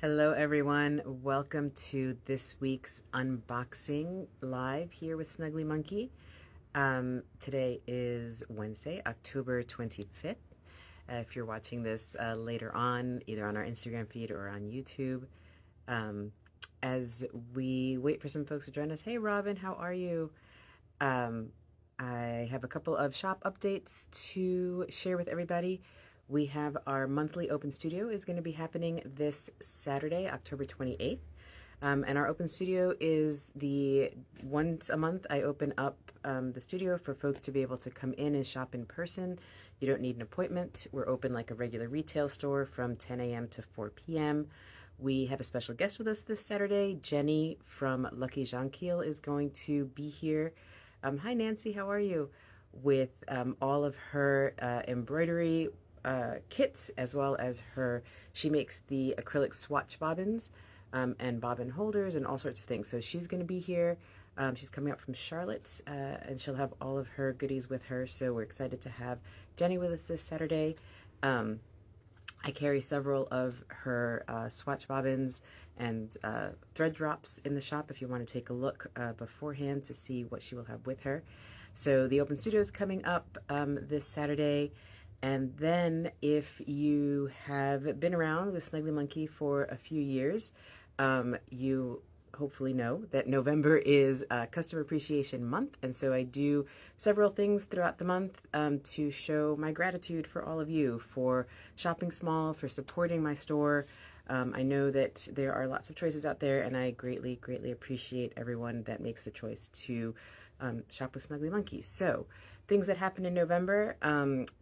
Hello everyone, welcome to this week's unboxing live here with Snuggly Monkey. Today is Wednesday, October 25th. If you're watching this later on, either on our Instagram feed or on YouTube. As we wait for some folks to join us, hey Robin, how are you? I have a couple of shop updates to share with everybody. We have our monthly open studio is going to be happening this Saturday, October 28th. And our open studio is the once a month I open up the studio for folks to be able to come in and shop in person. You don't need an appointment. We're open like a regular retail store from 10 a.m. to 4 p.m. We have a special guest with us this Saturday. Jenny from Lucky Jonquiel is going to be here. Hi Nancy, how are you? With all of her embroidery kits, as well as she makes the acrylic swatch bobbins and bobbin holders and all sorts of things. So she's going to be here. She's coming up from Charlotte, and she'll have all of her goodies with her. So we're excited to have Jenny with us this Saturday. I carry several of her swatch bobbins and thread drops in the shop if you want to take a look beforehand to see what she will have with her. So the open studio is coming up this Saturday. And then if you have been around with Snuggly Monkey for a few years, you hopefully know that November is Customer Appreciation Month. And so I do several things throughout the month to show my gratitude for all of you, for shopping small, for supporting my store. I know that there are lots of choices out there, and I greatly, greatly appreciate everyone that makes the choice to shop with Snuggly Monkey. So things that happen in November,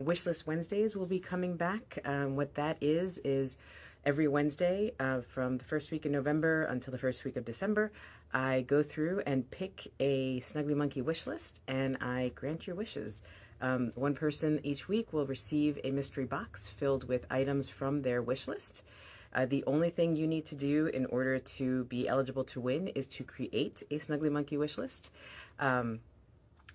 Wishlist Wednesdays will be coming back. What that is every Wednesday from the first week in November until the first week of December, I go through and pick a Snuggly Monkey wish list, and I grant your wishes. One person each week will receive a mystery box filled with items from their wish list. The only thing you need to do in order to be eligible to win is to create a Snuggly Monkey wish list.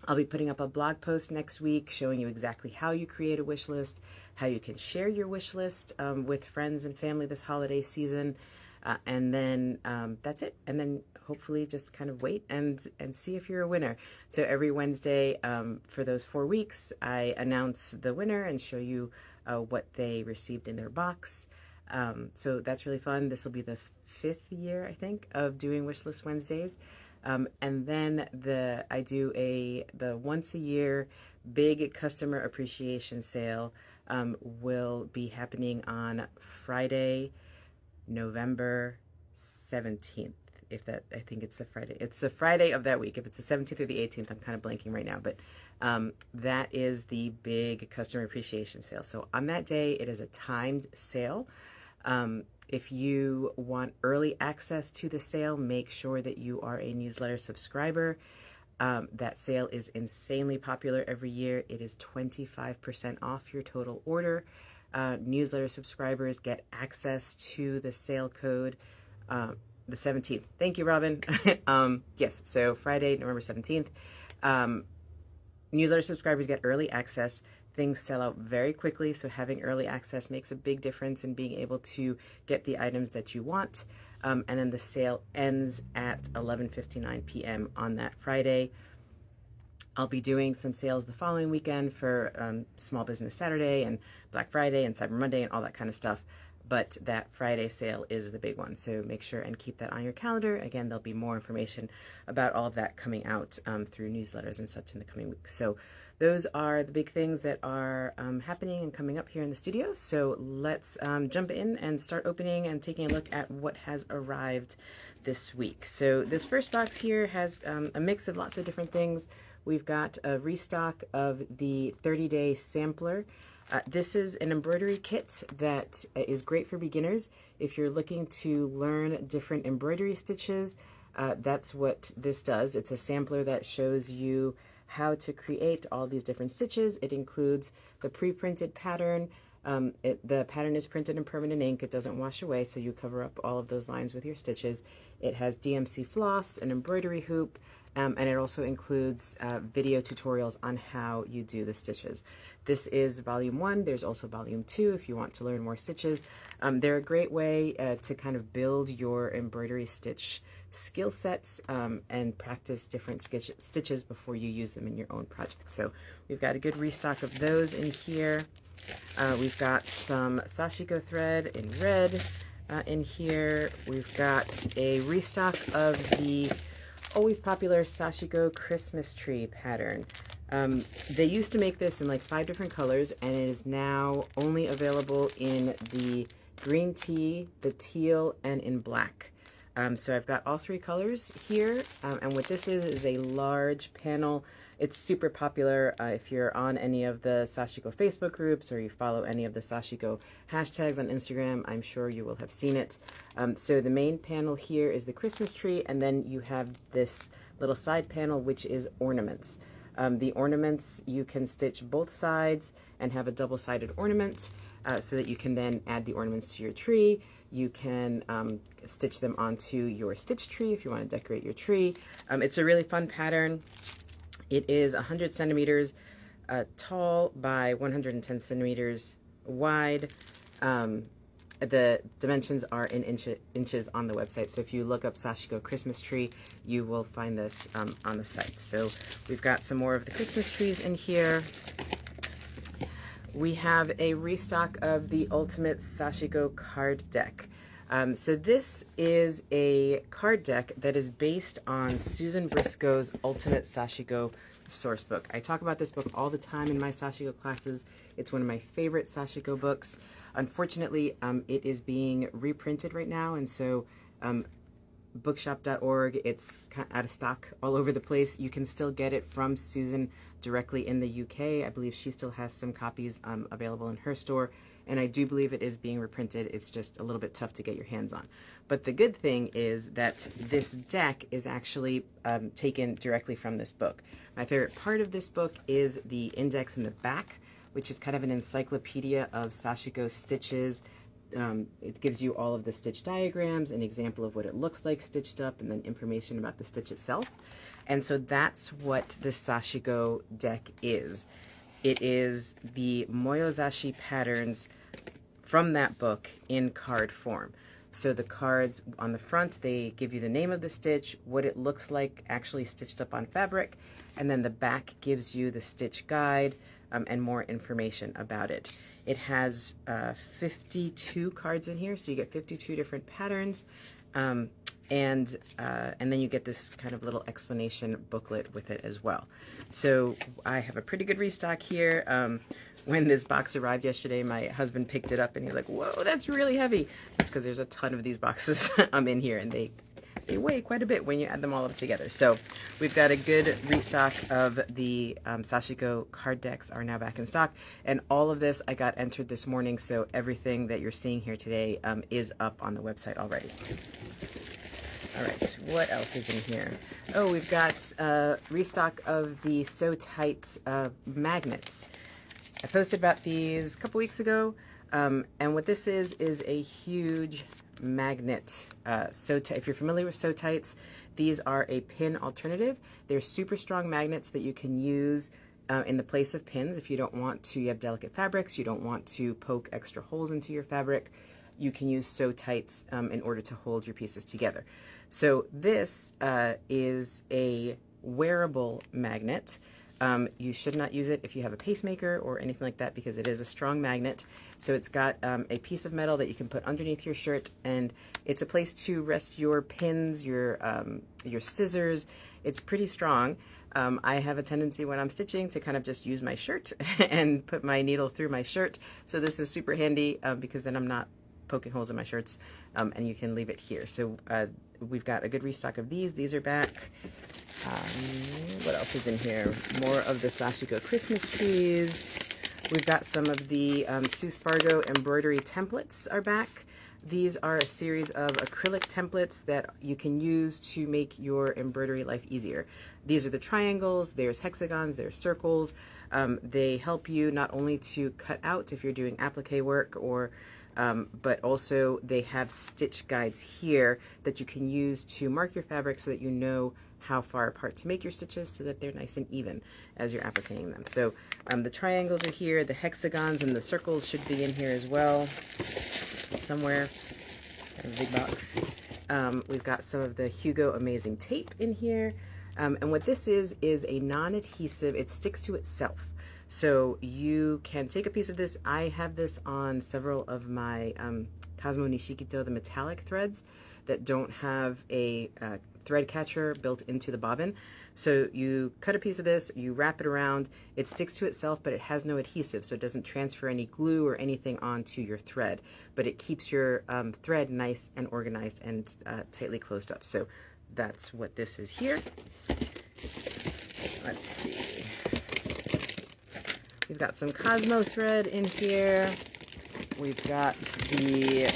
I'll be putting up a blog post next week showing you exactly how you create a wish list, how you can share your wish list with friends and family this holiday season, and then that's it. And then hopefully just kind of wait and see if you're a winner. So every Wednesday for those 4 weeks, I announce the winner and show you what they received in their box. So that's really fun. This will be the 5th year, I think, of doing Wishlist Wednesdays. And then I do the once a year big customer appreciation sale will be happening on Friday, November 17th. I think it's the Friday. It's the Friday of that week. If it's the 17th or the 18th, I'm kind of blanking right now, but that is the big customer appreciation sale. So on that day, it is a timed sale. If you want early access to the sale, make sure that you are a newsletter subscriber. That sale is insanely popular every year. It is 25% off your total order. Newsletter subscribers get access to the sale code the 17th. Thank you, Robin. Yes, so Friday, November 17th. Newsletter subscribers get early access. Things sell out very quickly, so having early access makes a big difference in being able to get the items that you want. And then the sale ends at 11:59 p.m. on that Friday. I'll be doing some sales the following weekend for Small Business Saturday and Black Friday and Cyber Monday and all that kind of stuff. But that Friday sale is the big one, so make sure and keep that on your calendar. Again, there'll be more information about all of that coming out through newsletters and such in the coming weeks. So those are the big things that are happening and coming up here in the studio. So let's jump in and start opening and taking a look at what has arrived this week. So this first box here has a mix of lots of different things. We've got a restock of the 30-day sampler. This is an embroidery kit that is great for beginners. If you're looking to learn different embroidery stitches, that's what this does. It's a sampler that shows you how to create all these different stitches. It includes the pre-printed pattern. The pattern is printed in permanent ink. It doesn't wash away, so you cover up all of those lines with your stitches. It has DMC floss, an embroidery hoop, and it also includes video tutorials on how you do the stitches. This is volume 1. There's also volume 2 if you want to learn more stitches. They're a great way to kind of build your embroidery stitch skill sets and practice different stitches before you use them in your own project. So we've got a good restock of those in here. We've got some Sashiko thread in red in here. We've got a restock of the always popular Sashiko Christmas Tree pattern. They used to make this in like 5 different colors, and it is now only available in the green tea, the teal, and in black. So I've got all 3 colors here, and what this is a large panel. It's super popular if you're on any of the Sashiko Facebook groups or you follow any of the Sashiko hashtags on Instagram. I'm sure you will have seen it. So the main panel here is the Christmas tree, and then you have this little side panel which is ornaments. The ornaments, you can stitch both sides and have a double-sided ornament so that you can then add the ornaments to your tree. You can stitch them onto your stitch tree if you want to decorate your tree. It's a really fun pattern. It is 100 centimeters tall by 110 centimeters wide. The dimensions are in inches on the website. So if you look up Sashiko Christmas Tree, you will find this on the site. So we've got some more of the Christmas trees in here. We have a restock of the Ultimate Sashiko card deck. So this is a card deck that is based on Susan Briscoe's Ultimate Sashiko source book. I talk about this book all the time in my Sashiko classes. It's one of my favorite Sashiko books. Unfortunately, it is being reprinted right now, and so bookshop.org, it's out of stock all over the place. You can still get it from Susan directly in the UK. I believe she still has some copies available in her store, and I do believe it is being reprinted. It's just a little bit tough to get your hands on. But the good thing is that this deck is actually taken directly from this book. My favorite part of this book is the index in the back, which is kind of an encyclopedia of Sashiko stitches. It gives you all of the stitch diagrams, an example of what it looks like stitched up, and then information about the stitch itself. And so that's what the Sashiko deck is. It is the Moyozashi patterns from that book in card form. So the cards on the front, they give you the name of the stitch, what it looks like actually stitched up on fabric, and then the back gives you the stitch guide and more information about it. It has 52 cards in here, so you get 52 different patterns, and then you get this kind of little explanation booklet with it as well. So I have a pretty good restock here. When this box arrived yesterday, my husband picked it up and he's like, "Whoa, that's really heavy." That's because there's a ton of these boxes in here, and they weigh quite a bit when you add them all up together. So we've got a good restock of the Sashiko card decks are now back in stock, and all of this I got entered this morning, so everything that you're seeing here today is up on the website already. All right, what else is in here? Oh, we've got restock of the So Tight magnets. I posted about these a couple weeks ago, and what this is a huge magnet. If you're familiar with So Tights, these are a pin alternative. They're super strong magnets that you can use in the place of pins if you don't want to. You have delicate fabrics, you don't want to poke extra holes into your fabric. You can use So Tights in order to hold your pieces together. So this is a wearable magnet. You should not use it if you have a pacemaker or anything like that, because it is a strong magnet. So it's got a piece of metal that you can put underneath your shirt, and it's a place to rest your pins, your scissors. It's pretty strong. I have a tendency when I'm stitching to kind of just use my shirt and put my needle through my shirt. So this is super handy because then I'm not poking holes in my shirts, and you can leave it here. So we've got a good restock of these. These are back. What else is in here? More of the Sashiko Christmas trees. We've got some of the Sue Spargo Embroidery Templates are back. These are a series of acrylic templates that you can use to make your embroidery life easier. These are the triangles, there's hexagons, there's circles. They help you not only to cut out if you're doing applique work, or but also they have stitch guides here that you can use to mark your fabric so that you know how far apart to make your stitches so that they're nice and even as you're appliquing them. So the triangles are here, the hexagons and the circles should be in here as well, somewhere in a big box. We've got some of the Hugo Amazing Tape in here. And what this is a non-adhesive, it sticks to itself. So you can take a piece of this. I have this on several of my Cosmo Nishikito, the metallic threads that don't have a thread catcher built into the bobbin. So you cut a piece of this, you wrap it around, it sticks to itself, but it has no adhesive, so it doesn't transfer any glue or anything onto your thread, but it keeps your thread nice and organized and tightly closed up. So that's what this is here. Let's see. We've got some Cosmo thread in here. We've got the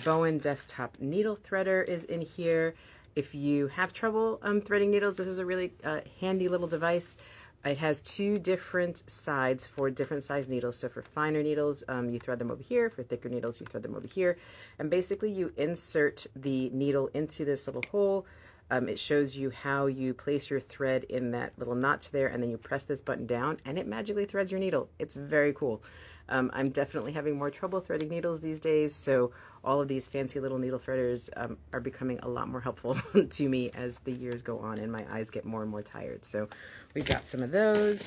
Bowen desktop needle threader is in here. If you have trouble threading needles, this is a really handy little device. It has two different sides for different size needles. So for finer needles, you thread them over here. For thicker needles, you thread them over here. And basically you insert the needle into this little hole. It shows you how you place your thread in that little notch there, and then you press this button down and it magically threads your needle. It's very cool. I'm definitely having more trouble threading needles these days, so all of these fancy little needle threaders are becoming a lot more helpful to me as the years go on and my eyes get more and more tired. So we've got some of those.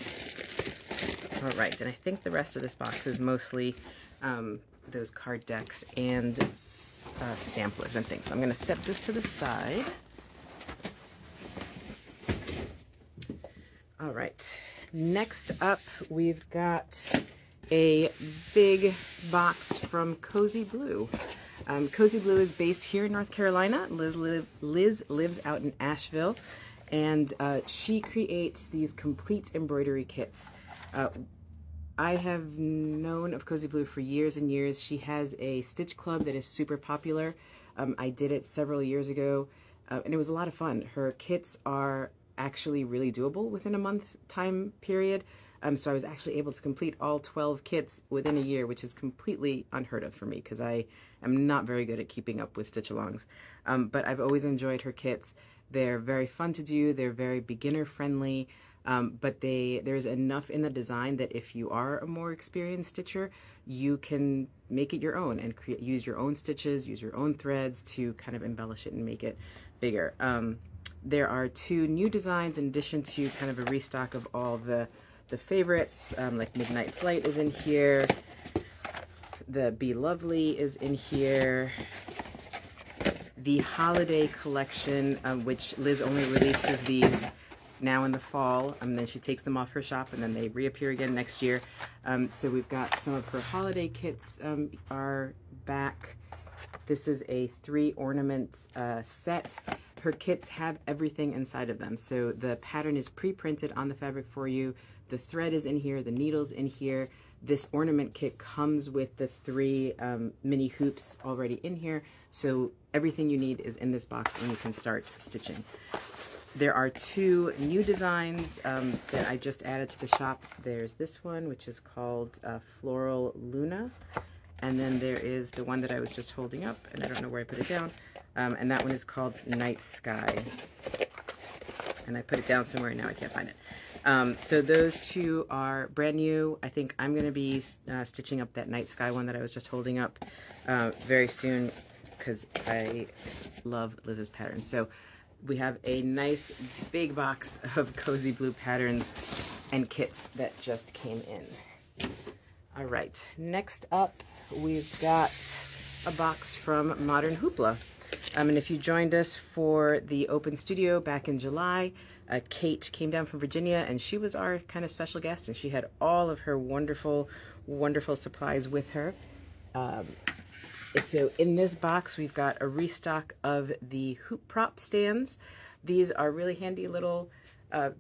All right, and I think the rest of this box is mostly those card decks and samplers and things. So I'm going to set this to the side. All right, next up we've got a big box from Cozy Blue. Cozy Blue is based here in North Carolina. Liz lives out in Asheville, and she creates these complete embroidery kits. I have known of Cozy Blue for years and years. She has a stitch club that is super popular. I did it several years ago, and it was a lot of fun. Her kits are actually really doable within a month time period. So I was actually able to complete all 12 kits within a year, which is completely unheard of for me because I am not very good at keeping up with stitch-alongs. But I've always enjoyed her kits. They're very fun to do. They're very beginner-friendly, but there's enough in the design that if you are a more experienced stitcher, you can make it your own and use your own stitches, use your own threads to kind of embellish it and make it bigger. There are two new designs in addition to kind of a restock of all the favorites, like Midnight Flight is in here, the Be Lovely is in here, the Holiday Collection, which Liz only releases these now in the fall, and then she takes them off her shop and then they reappear again next year. So we've got some of her holiday kits are back. This is a 3 ornament set. Her kits have everything inside of them. So the pattern is pre-printed on the fabric for you. The thread is in here, the needle's in here. This ornament kit comes with the 3 mini hoops already in here. So everything you need is in this box and you can start stitching. There are 2 new designs that I just added to the shop. There's this one, which is called Floral Luna. And then there is the one that I was just holding up, and I don't know where I put it down. And that one is called Night Sky. And I put it down somewhere and now I can't find it. So those 2 are brand new. I think I'm going to be stitching up that Night Sky one that I was just holding up very soon because I love Liz's patterns. So we have a nice big box of Cozy Blue patterns and kits that just came in. All right, next up we've got a box from Modern Hoopla. And if you joined us for the open studio back in July, Kate came down from Virginia and she was our kind of special guest, and she had all of her wonderful, wonderful supplies with her. So in this box, we've got a restock of the hoop prop stands. These are really handy little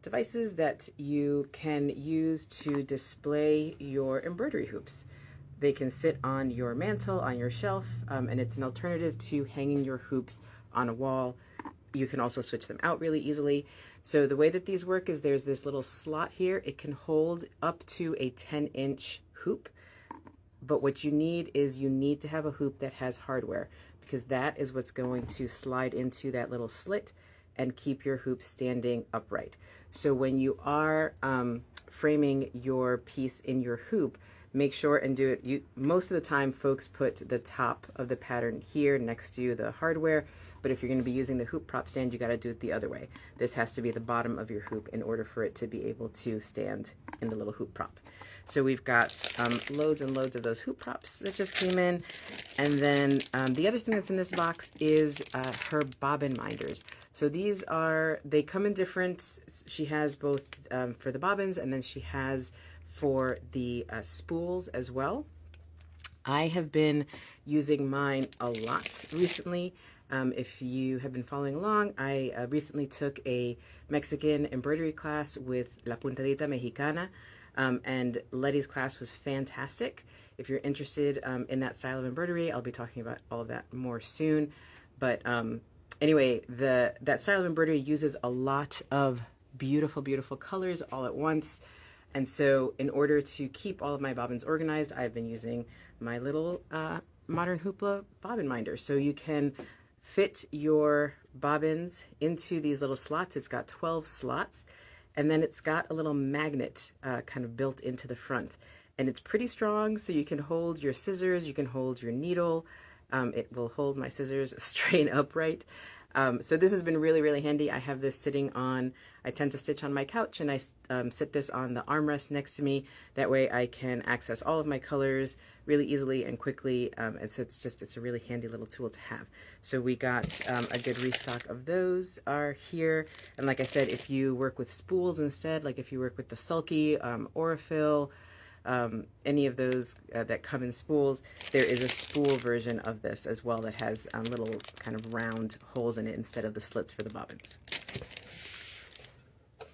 devices that you can use to display your embroidery hoops. They can sit on your mantle, on your shelf, and it's an alternative to hanging your hoops on a wall. You can also switch them out really easily. So the way that these work is there's this little slot here. It can hold up to a 10-inch hoop. But what you need is you need to have a hoop that has hardware, because that is what's going to slide into that little slit and keep your hoop standing upright. So when you are framing your piece in your hoop, make sure and do it. Most of the time folks put the top of the pattern here next to the hardware, but if you're going to be using the hoop prop stand, you got to do it the other way. This has to be the bottom of your hoop in order for it to be able to stand in the little hoop prop. So we've got loads and loads of those hoop props that just came in. And then the other thing that's in this box is her Bobbin Minders. So these they come in different, she has both for the bobbins, and then she has for the spools as well. I have been using mine a lot recently. If you have been following along, I recently took a Mexican embroidery class with La Puntadita Mexicana, and Letty's class was fantastic. If you're interested in that style of embroidery, I'll be talking about all of that more soon. But anyway, that style of embroidery uses a lot of beautiful, beautiful colors all at once. And so in order to keep all of my bobbins organized, I've been using my little modern Hoopla bobbin minder. So you can fit your bobbins into these little slots. It's got 12 slots, and then it's got a little magnet kind of built into the front. And it's pretty strong, so you can hold your scissors, you can hold your needle. It will hold my scissors straight upright. So this has been really, really handy. I have this sitting on, I tend to stitch on my couch, and I sit this on the armrest next to me. That way I can access all of my colors really easily and quickly. And so it's a really handy little tool to have. So we got a good restock of those are here. And like I said, if you work with spools instead, like if you work with the sulky, Aurifil, any of those that come in spools, there is a spool version of this as well that has little kind of round holes in it instead of the slits for the bobbins.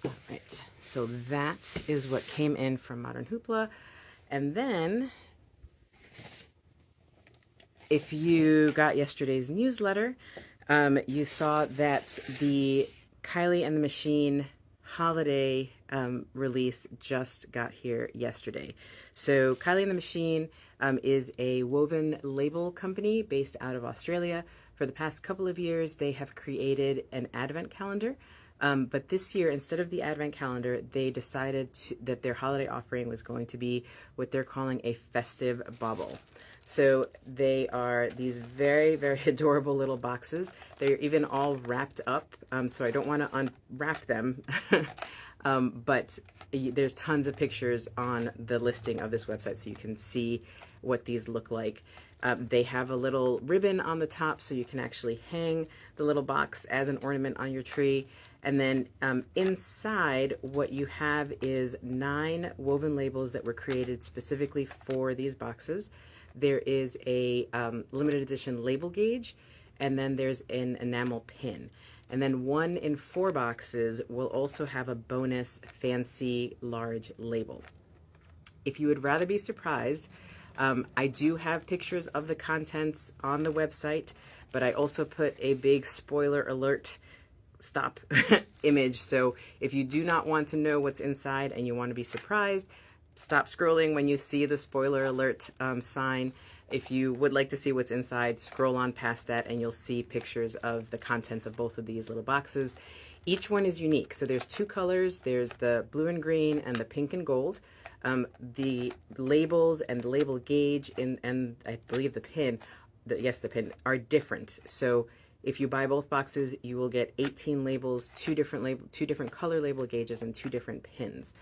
All right, so that is what came in from Modern Hoopla. And then if you got yesterday's newsletter, you saw that the Kylie and the Machine holiday release just got here yesterday. So Kylie and the Machine is a woven label company based out of Australia. For the past couple of years, they have created an advent calendar. But this year, instead of the advent calendar, they decided that their holiday offering was going to be what they're calling a festive bauble. So they are these very, very adorable little boxes. They're even all wrapped up, so I don't want to unwrap them. But there's tons of pictures on the listing of this website, so you can see what these look like. They have a little ribbon on the top, so you can actually hang the little box as an ornament on your tree. And then inside, what you have is 9 woven labels that were created specifically for these boxes. There is a limited edition label gauge, and then there's an enamel pin. And then 1 in 4 boxes will also have a bonus fancy large label. If you would rather be surprised, I do have pictures of the contents on the website, but I also put a big spoiler alert stop image. So if you do not want to know what's inside and you want to be surprised, stop scrolling when you see the spoiler alert sign. If you would like to see what's inside, scroll on past that and you'll see pictures of the contents of both of these little boxes. Each one is unique. So there's 2 colors. There's the blue and green and the pink and gold. The labels and the label gauge and I believe the pin, the pin, are different. So if you buy both boxes, you will get 18 labels, 2 different color label gauges, and 2 different pins.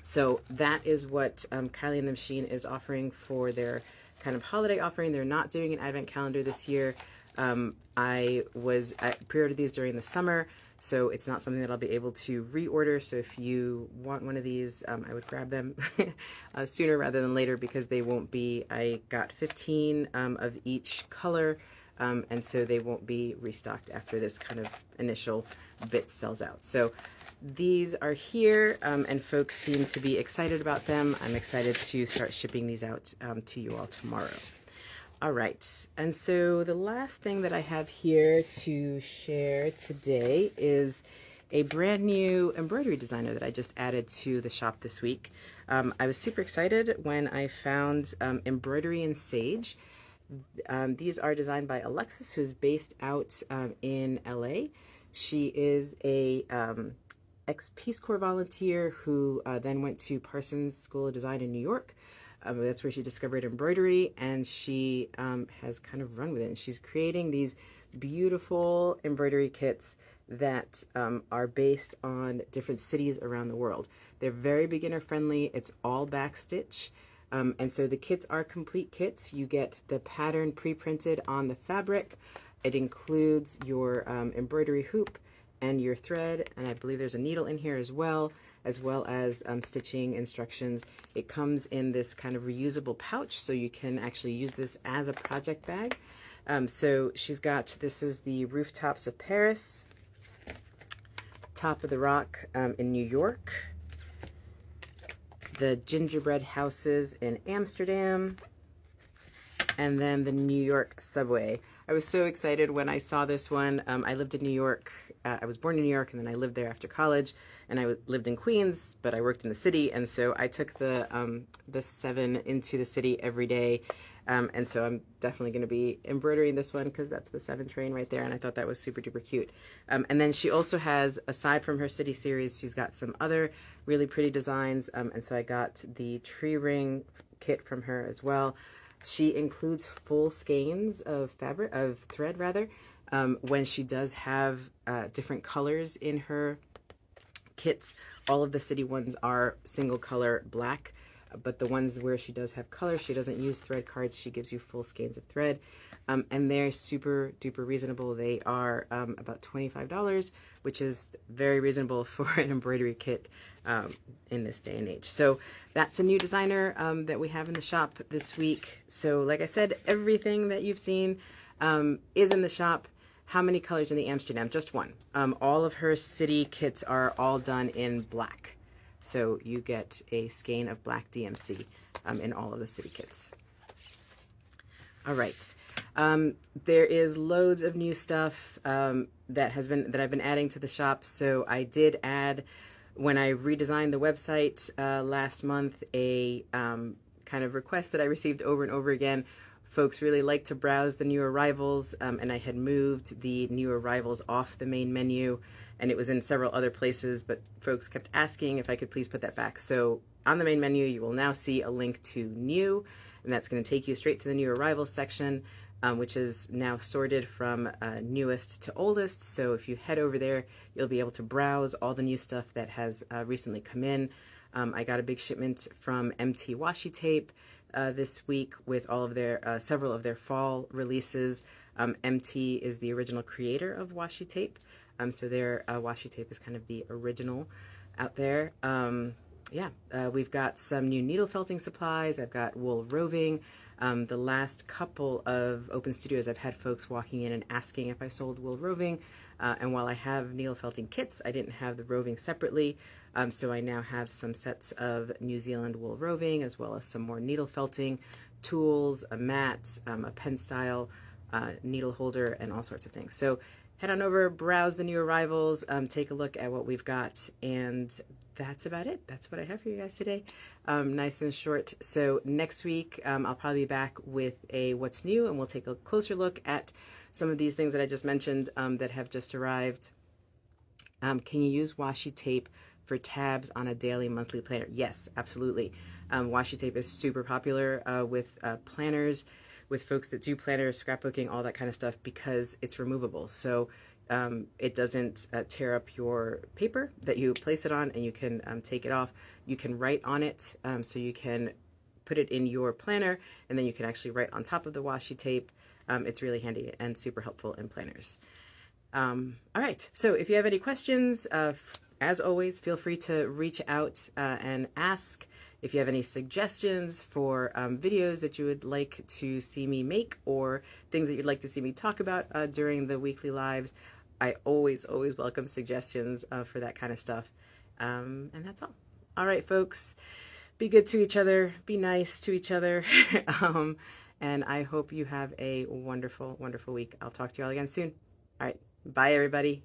So that is what Kylie and the Machine is offering for their kind of holiday offering. They're not doing an advent calendar this year. I pre-ordered these during the summer, so it's not something that I'll be able to reorder. So if you want one of these, I would grab them sooner rather than later, because they won't be, I got 15 of each color, and so they won't be restocked after this kind of initial bit sells out. So these are here, and folks seem to be excited about them. I'm excited to start shipping these out to you all tomorrow. All right, and so the last thing that I have here to share today is a brand new embroidery designer that I just added to the shop this week. I was super excited when I found Embroidery and Sage. These are designed by Alexis, who's based out in LA. She is a ex-Peace Corps volunteer who then went to Parsons School of Design in New York. That's where she discovered embroidery, and she has kind of run with it. And she's creating these beautiful embroidery kits that are based on different cities around the world. They're very beginner friendly. It's all backstitch. And so the kits are complete kits. You get the pattern pre-printed on the fabric. It includes your embroidery hoop and your thread, and I believe there's a needle in here as well as stitching instructions. It comes in this kind of reusable pouch, so you can actually use this as a project bag. So she's got, this is the Rooftops of Paris, Top of the Rock in New York, the Gingerbread Houses in Amsterdam, and then the New York subway. I was so excited when I saw this one. I lived in New York. I was born in New York, and then I lived there after college, and I lived in Queens, but I worked in the city, and so I took the 7 into the city every day, and so I'm definitely going to be embroidering this one because that's the 7 train right there, and I thought that was super duper cute. And then she also has, aside from her city series, she's got some other really pretty designs, and so I got the tree ring kit from her as well. She includes full skeins of fabric, of thread rather, when she does have different colors in her kits. All of the city ones are single color black, but the ones where she does have color, she doesn't use thread cards. She gives you full skeins of thread, and they're super duper reasonable. They are about $25, which is very reasonable for an embroidery kit in this day and age. So that's a new designer that we have in the shop this week. So like I said, everything that you've seen is in the shop. How many colors in the Amsterdam? Just one. All of her city kits are all done in black. So you get a skein of black DMC in all of the city kits. All right. There is loads of new stuff that I've been adding to the shop. So I did add, when I redesigned the website last month, a kind of request that I received over and over again. Folks really like to browse the new arrivals, and I had moved the new arrivals off the main menu, and it was in several other places, but folks kept asking if I could please put that back. So on the main menu, you will now see a link to new, and that's going to take you straight to the new arrivals section, which is now sorted from newest to oldest. So if you head over there, you'll be able to browse all the new stuff that has recently come in. I got a big shipment from MT Washi Tape this week with all of their several of their fall releases. MT is the original creator of washi tape, so their washi tape is kind of the original out there. We've got some new needle felting supplies. I've got wool roving. The last couple of open studios, I've had folks walking in and asking if I sold wool roving, and while I have needle felting kits, I didn't have the roving separately. So I now have some sets of New Zealand wool roving, as well as some more needle felting tools, a mat, a pen style needle holder, and all sorts of things. So head on over, browse the new arrivals, take a look at what we've got, and that's about it. That's what I have for you guys today. Nice and short. So next week, I'll probably be back with a what's new, and we'll take a closer look at some of these things that I just mentioned that have just arrived. Can you use washi tape for tabs on a daily, monthly planner? Yes, absolutely. Washi tape is super popular with planners, with folks that do planners, scrapbooking, all that kind of stuff, because it's removable. So it doesn't tear up your paper that you place it on, and you can take it off. You can write on it, so you can put it in your planner, and then you can actually write on top of the washi tape. It's really handy and super helpful in planners. All right, so if you have any questions, as always, feel free to reach out and ask. If you have any suggestions for videos that you would like to see me make, or things that you'd like to see me talk about during the weekly lives, I always welcome suggestions for that kind of stuff. And that's all. All right, folks, be good to each other, be nice to each other, and I hope you have a wonderful, wonderful week. I'll talk to you all again soon. All right, bye, everybody.